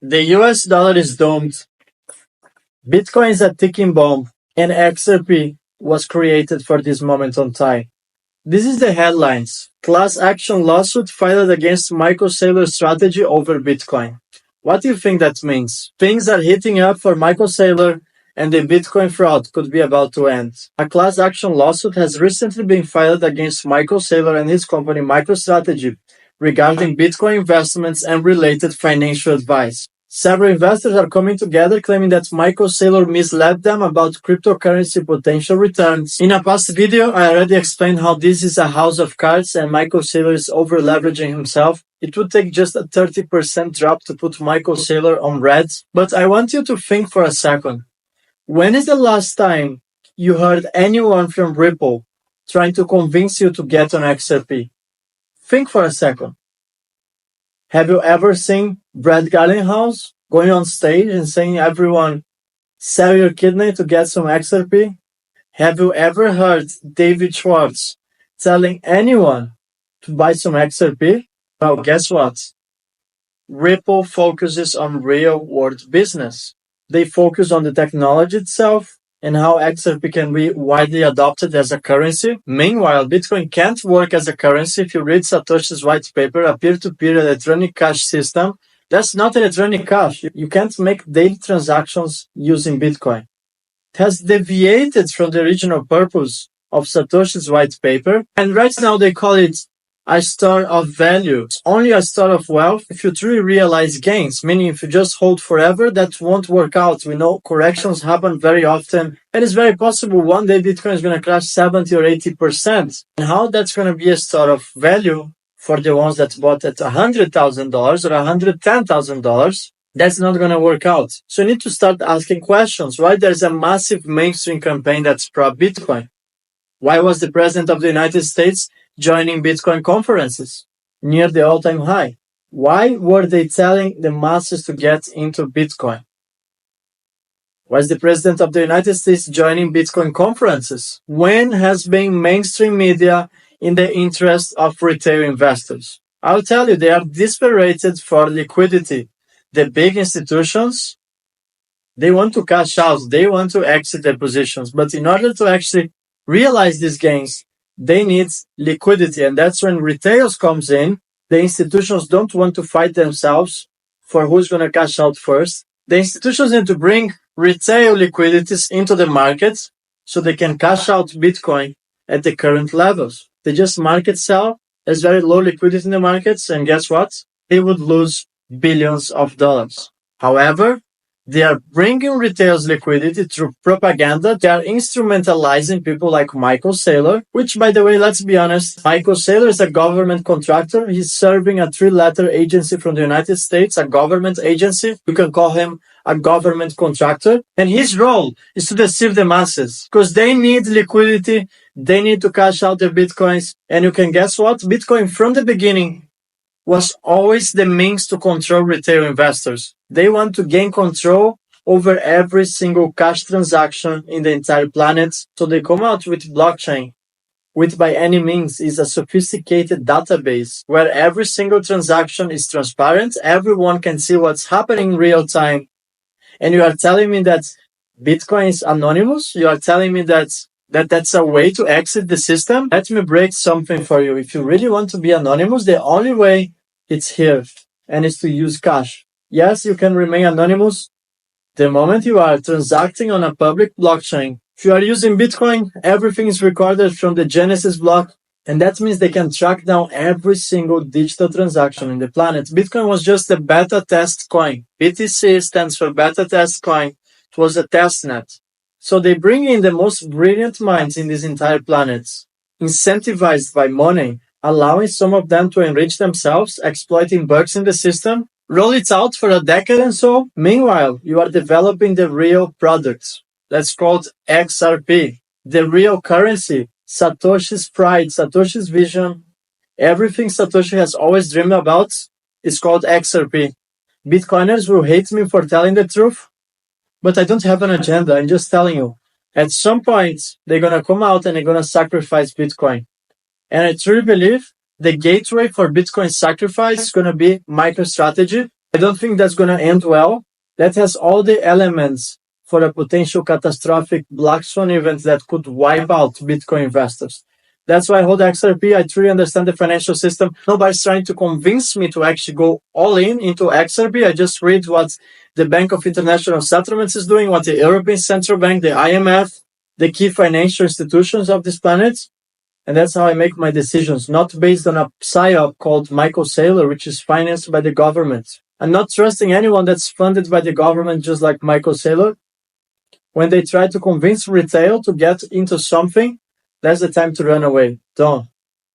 The US dollar is doomed. Bitcoin is a ticking bomb, and XRP was created for this moment on time. This is the headlines. Class action lawsuit filed against Michael Saylor strategy over Bitcoin. What do you think that means? Things are heating up for Michael Saylor, and the Bitcoin fraud could be about to end. A class action lawsuit has recently been filed against Michael Saylor and his company MicroStrategy regarding Bitcoin investments and related financial advice. Several investors are coming together claiming that Michael Saylor misled them about cryptocurrency potential returns. In a past video, I already explained how this is a house of cards and Michael Saylor is over-leveraging himself. It would take just a 30% drop to put Michael Saylor on red. But I want you to think for a second. When is the last time you heard anyone from Ripple trying to convince you to get on XRP? Think for a second. Have you ever seen Brad Garlinghouse going on stage and saying, everyone, sell your kidney to get some XRP? Have you ever heard David Schwartz telling anyone to buy some XRP? Well, guess what? Ripple focuses on real-world business. They focus on the technology itself and how XRP can be widely adopted as a currency. Meanwhile, Bitcoin can't work as a currency. If you read Satoshi's white paper, a peer-to-peer electronic cash system, that's not electronic cash. You can't make daily transactions using Bitcoin. It has deviated from the original purpose of Satoshi's white paper, and right now they call it a store of value. It's only a store of wealth if you truly realize gains, meaning if you just hold forever, that won't work out. We know corrections happen very often, and it's very possible one day Bitcoin is going to crash 70 or 80%. And how that's going to be a store of value for the ones that bought at $100,000 or $110,000, that's not going to work out. So you need to start asking questions. Why there's a massive mainstream campaign that's pro-Bitcoin? Why was the President of the United States joining Bitcoin conferences near the all-time high? Why were they telling the masses to get into Bitcoin? Why is the President of the United States joining Bitcoin conferences? When has been mainstream media in the interest of retail investors? I'll tell you, they are desperate for liquidity. The big institutions, they want to cash out, they want to exit their positions, but in order to actually realize these gains, they need liquidity, and that's when retail comes in. The institutions don't want to fight themselves for who's going to cash out first. The institutions need to bring retail liquidities into the markets so they can cash out Bitcoin at the current levels. They just market sell. There's very low liquidity in the markets, and guess what? They would lose billions of dollars. However, they are bringing retail's liquidity through propaganda. They are instrumentalizing people like Michael Saylor, which, by the way, let's be honest, Michael Saylor is a government contractor. He's serving a three-letter agency from the United States, a government agency. You can call him a government contractor. And his role is to deceive the masses because they need liquidity. They need to cash out their Bitcoins. And you can guess what? Bitcoin from the beginning was always the means to control retail investors. They want to gain control over every single cash transaction in the entire planet. So they come out with blockchain, which by any means is a sophisticated database where every single transaction is transparent. Everyone can see what's happening in real time. And you are telling me that Bitcoin is anonymous? You are telling me that's a way to exit the system? Let me break something for you. If you really want to be anonymous, the only way it's here, and it's to use cash. Yes, you can remain anonymous the moment you are transacting on a public blockchain. If you are using Bitcoin, everything is recorded from the Genesis block, and that means they can track down every single digital transaction in the planet. Bitcoin was just a beta test coin. BTC stands for beta test coin. It was a testnet. So they bring in the most brilliant minds in this entire planet, incentivized by money, allowing some of them to enrich themselves, exploiting bugs in the system, roll it out for a decade and so. Meanwhile, you are developing the real products. That's called XRP, the real currency, Satoshi's pride, Satoshi's vision. Everything Satoshi has always dreamed about is called XRP. Bitcoiners will hate me for telling the truth, but I don't have an agenda. I'm just telling you. At some point, they're going to come out and they're going to sacrifice Bitcoin. And I truly believe the gateway for Bitcoin sacrifice is going to be MicroStrategy. I don't think that's going to end well. That has all the elements for a potential catastrophic black swan event that could wipe out Bitcoin investors. That's why I hold XRP. I truly understand the financial system. Nobody's trying to convince me to actually go all in into XRP. I just read what the Bank of International Settlements is doing, what the European Central Bank, the IMF, the key financial institutions of this planet. And that's how I make my decisions, not based on a psyop called Michael Saylor, which is financed by the government. I'm not trusting anyone that's funded by the government, just like Michael Saylor. When they try to convince retail to get into something, that's the time to run away. Don't.